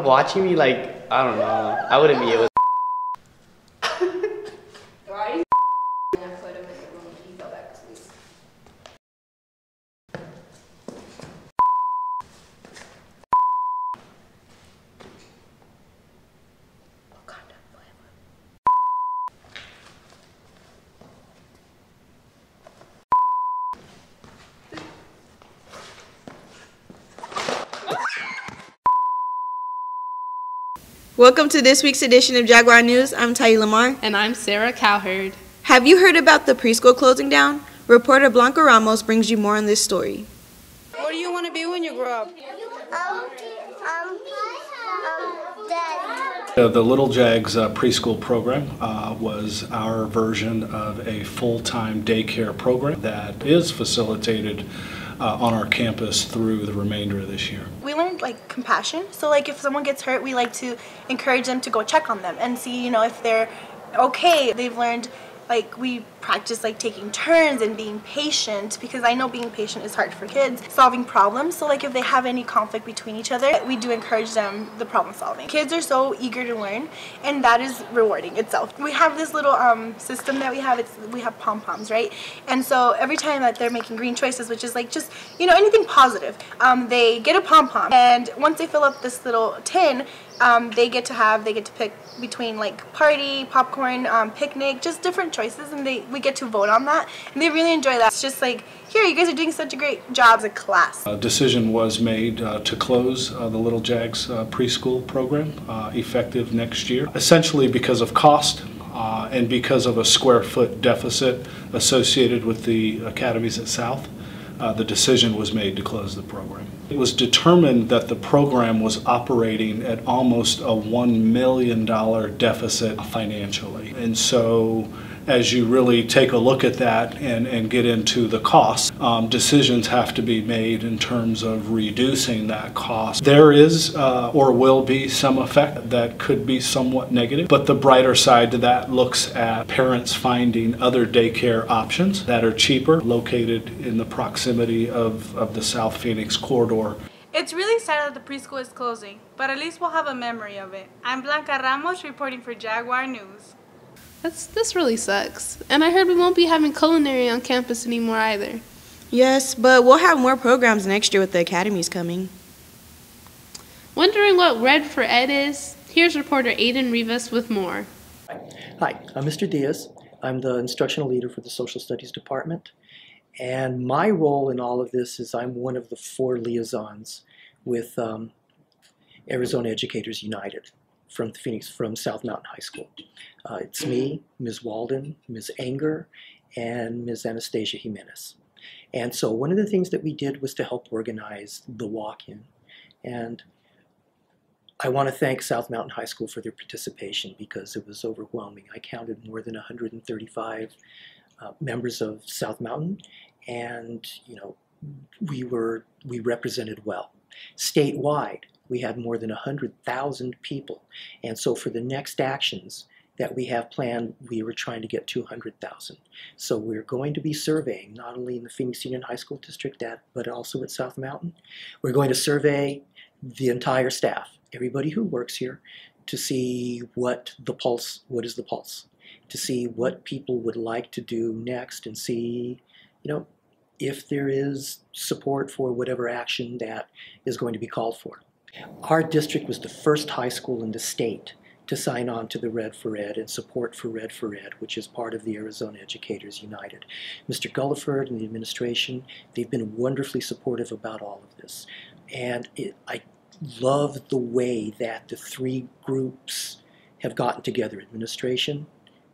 Watching me, like, I don't know, I wouldn't be able to. Why I put him in the room and he fell back asleep. Welcome to this week's edition of Jaguar News. I'm Tai Lamar. And I'm Sarah Cowherd. Have you heard about the preschool closing down? Reporter Blanca Ramos brings you more on this story. What do you want to be when you grow up? Dad. The Little Jags preschool program was our version of a full-time daycare program that is facilitated on our campus through the remainder of this year. We learned like compassion. So like if someone gets hurt, we like to encourage them to go check on them and see, if they're okay. They've learned, like, we practice like taking turns and being patient, because I know being patient is hard for kids. Solving problems, so like if they have any conflict between each other, we do encourage them the problem solving. Kids are so eager to learn, and that is rewarding itself. We have this little system that we have pom-poms, right? And so every time that they're making green choices, which is like just anything positive, they get a pom-pom, and once they fill up this little tin, they get to pick between like party, popcorn, picnic, just different choices, and we get to vote on that, and they really enjoy that. It's just like, here, you guys are doing such a great job as a class. A decision was made to close the Little Jags preschool program effective next year, essentially because of cost and because of a square foot deficit associated with the academies at South. The decision was made to close the program. It was determined that the program was operating at almost a $1 million deficit financially. And so as you really take a look at that and get into the costs, decisions have to be made in terms of reducing that cost. There is or will be some effect that could be somewhat negative, but the brighter side to that looks at parents finding other daycare options that are cheaper, located in the proximity of the South Phoenix corridor. It's really sad that the preschool is closing, but at least we'll have a memory of it. I'm Blanca Ramos reporting for Jaguar News. This really sucks. And I heard we won't be having culinary on campus anymore either. Yes, but we'll have more programs next year with the academies coming. Wondering what Red for Ed is? Here's reporter Aiden Rivas with more. Hi, I'm Mr. Diaz. I'm the instructional leader for the Social Studies Department. And my role in all of this is I'm one of the 4 liaisons with Arizona Educators United from South Mountain High School. It's me, Ms. Walden, Ms. Anger, and Ms. Anastasia Jimenez. And so one of the things that we did was to help organize the walk-in. And I want to thank South Mountain High School for their participation, because it was overwhelming. I counted more than 135 members of South Mountain, and we represented well. Statewide, we had more than 100,000 people, and so for the next actions that we have planned, we were trying to get 200,000. So we're going to be surveying not only in the Phoenix Union High School District, but also at South Mountain. We're going to survey the entire staff, everybody who works here, to see what is the pulse, to see what people would like to do next, and see, if there is support for whatever action that is going to be called for. Our district was the first high school in the state to sign on to the Red for Ed and support for Red for Ed, which is part of the Arizona Educators United. Mr. Gulliford and the administration, they've been wonderfully supportive about all of this. And I love the way that the 3 groups have gotten together: administration,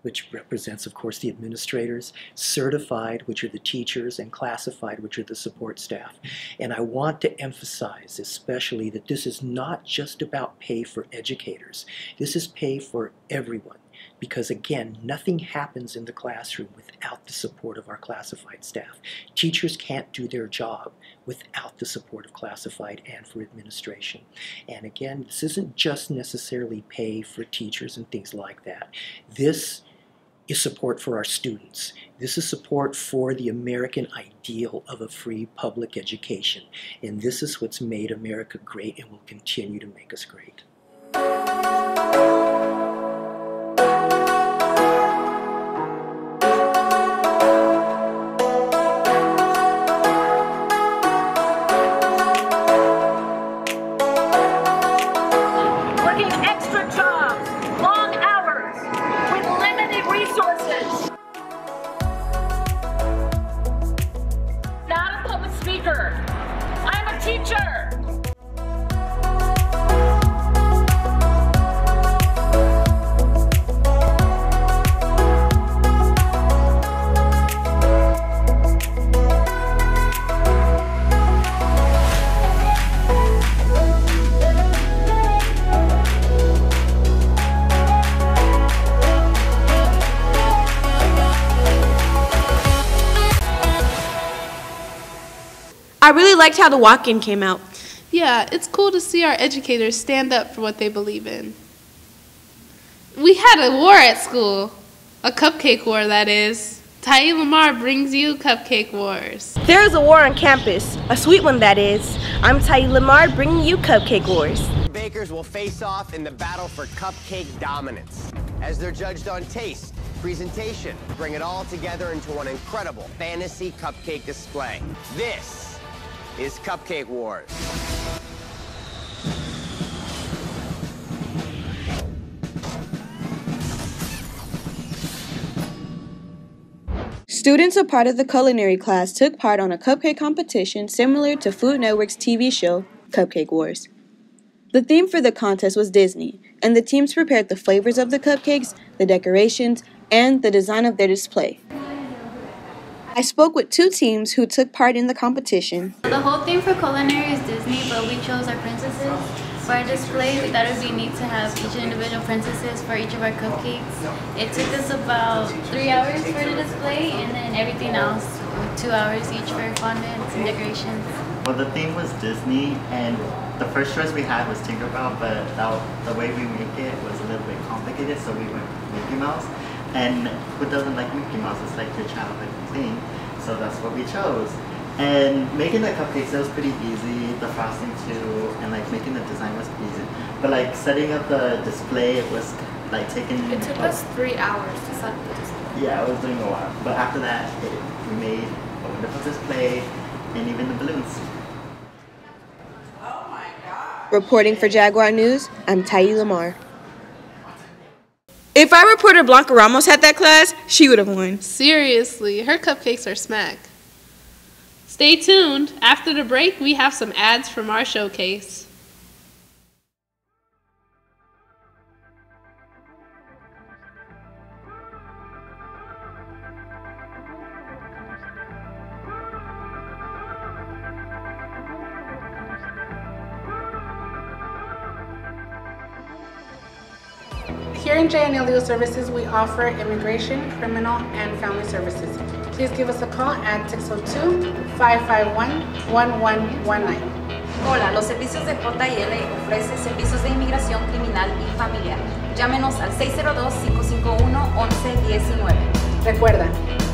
which represents, of course, the administrators, certified, which are the teachers, and classified, which are the support staff. And I want to emphasize especially that this is not just about pay for educators. This is pay for everyone, because again, nothing happens in the classroom without the support of our classified staff. Teachers can't do their job without the support of classified and for administration. And again, this isn't just necessarily pay for teachers and things like that. This is support for our students. This is support for the American ideal of a free public education. And this is what's made America great and will continue to make us great. Working extra jobs, long hours, with limited resources. Not a public speaker. I'm a teacher. I really liked how the walk-in came out. Yeah, it's cool to see our educators stand up for what they believe in. We had a war at school. A cupcake war, that is. Ty Lamar brings you Cupcake Wars. There is a war on campus, a sweet one that is. I'm Ty Lamar bringing you Cupcake Wars. Bakers will face off in the battle for cupcake dominance as they're judged on taste, presentation, bring it all together into one incredible fantasy cupcake display. This is Cupcake Wars. Students a part of the culinary class took part on a cupcake competition similar to Food Network's TV show, Cupcake Wars. The theme for the contest was Disney, and the teams prepared the flavors of the cupcakes, the decorations, and the design of their display. I spoke with two teams who took part in the competition. The whole theme for culinary is Disney, but we chose our princesses. For our display, we thought it would be neat to have each individual princesses for each of our cupcakes. It took us about 3 hours for the display, and then everything else, 2 hours each for fondants and decorations. Well, the theme was Disney, and the first choice we had was Tinkerbell, but the way we make it was a little bit complicated, so we went Mickey Mouse. And who doesn't like Mickey Mouse? It's like the childhood thing, so that's what we chose. And making the cupcakes, it was pretty easy, the frosting too, and like making the design was easy. But like setting up the display, it was like taking... It took us 3 hours to set up the display. Yeah, it was doing a while. But after that, we made a wonderful display, and even the balloons. Reporting for Jaguar News, I'm Ty Lamar. If our reporter Blanca Ramos had that class, she would have won. Seriously, her cupcakes are smack. Stay tuned. After the break, we have some ads from our showcase. Here in JNL Legal Services, we offer immigration, criminal, and family services. Please give us a call at 602-551-1119. Hola, los servicios de JL ofrece servicios de inmigración criminal y familiar. Llámenos al 602-551-1119. Recuerda,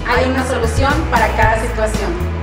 hay una solución para cada situación.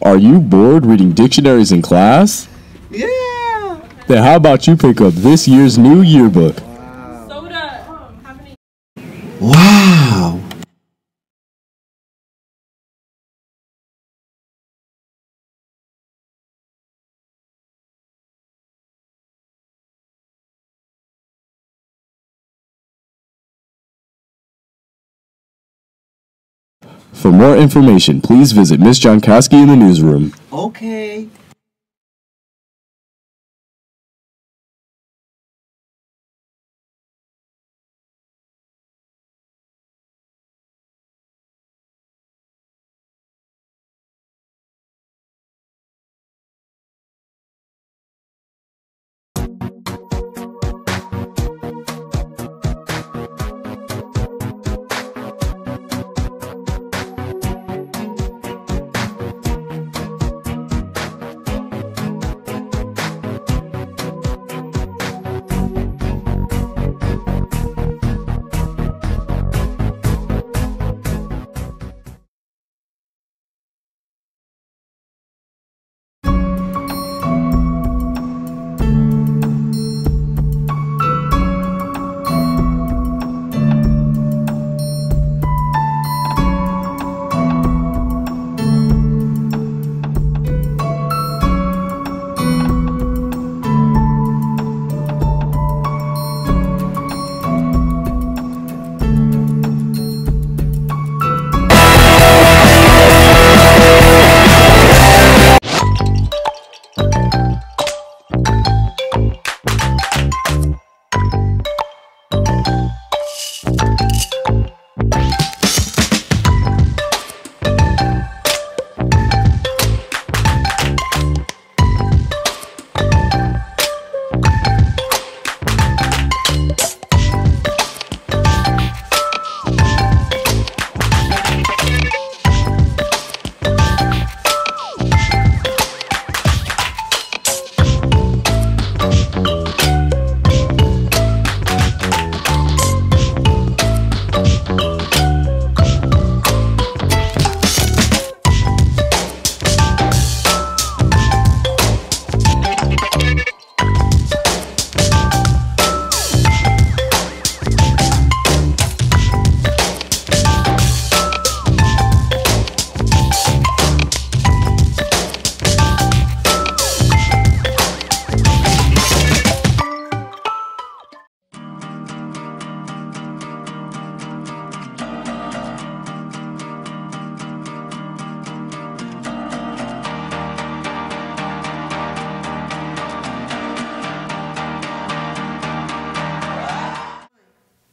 are you bored reading dictionaries in class? Yeah! Then how about you pick up this year's new yearbook? Wow! For more information, please visit Miss Jankowski in the newsroom. Okay.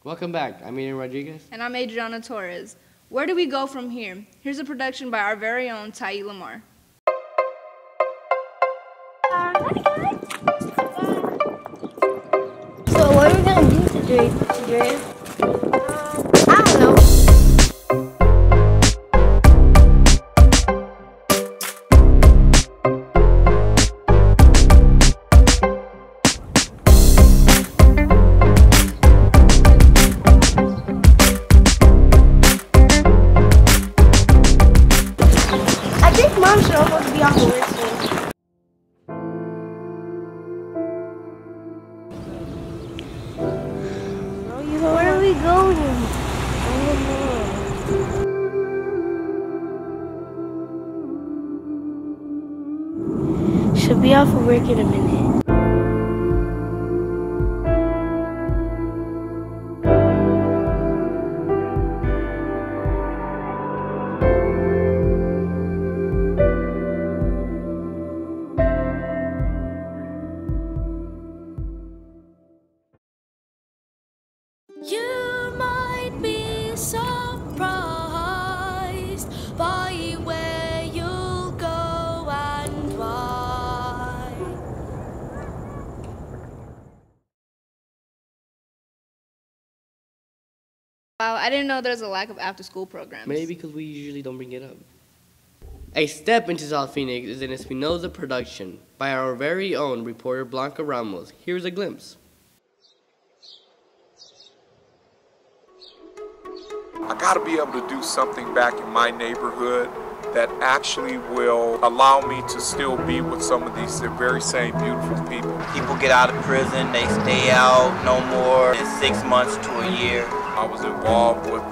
Welcome back. I'm Ian Rodriguez. And I'm Adriana Torres. Where do we go from here? Here's a production by our very own Tai Lamar. So what are we gonna do today? I don't know. I think Mom should almost be off the list soon. Where are we going? Should be off of work in a minute. You might be surprised by where you'll go and why. Wow, I didn't know there's a lack of after-school programs. Maybe because we usually don't bring it up. A Step into South Phoenix is an Espinosa production by our very own reporter Blanca Ramos. Here's a glimpse. I gotta be able to do something back in my neighborhood that actually will allow me to still be with some of these very same beautiful people. People get out of prison, they stay out no more than 6 months to a year. I was involved with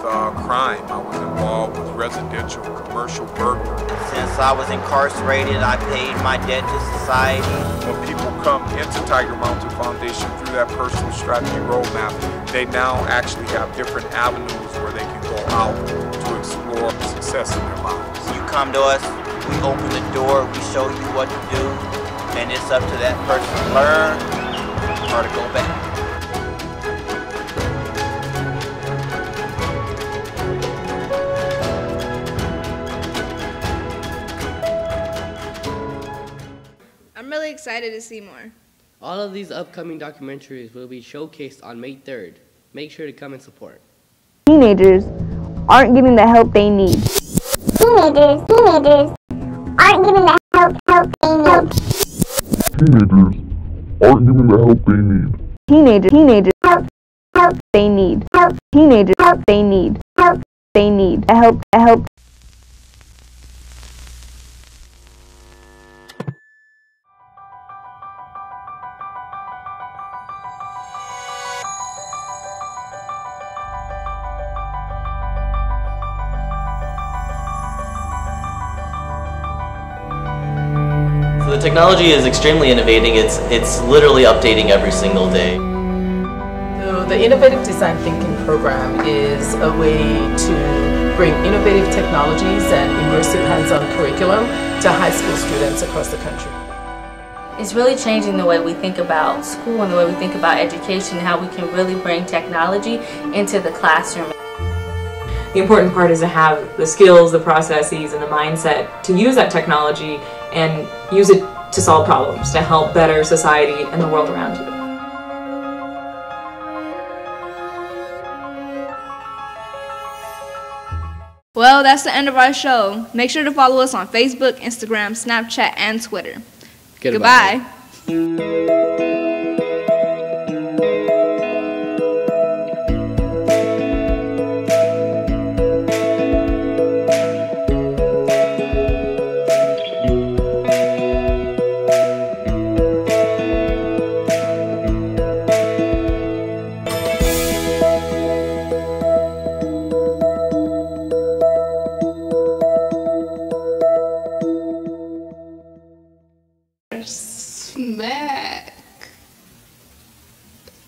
crime. I was involved with residential, commercial burglary. Since I was incarcerated, I paid my debt to society. When people come into Tiger Mountain Foundation through that personal strategy roadmap, they now actually have different avenues where they can go out to explore success in their lives. You come to us, we open the door, we show you what to do, and it's up to that person to learn or to go back. I'm really excited to see more. All of these upcoming documentaries will be showcased on May 3rd. Make sure to come and support. Teenagers aren't getting the help they need. Teenagers aren't given the help they need. Teenagers aren't given the help they need. Teenagers help they need. Teenagers help they need. They need help. So the technology is extremely innovating. It's literally updating every single day. So the Innovative Design Thinking program is a way to bring innovative technologies and immersive hands-on curriculum to high school students across the country. It's really changing the way we think about school and the way we think about education, how we can really bring technology into the classroom. The important part is to have the skills, the processes, and the mindset to use that technology and use it to solve problems, to help better society and the world around you. Well, that's the end of our show. Make sure to follow us on Facebook, Instagram, Snapchat, and Twitter. Goodbye. Man.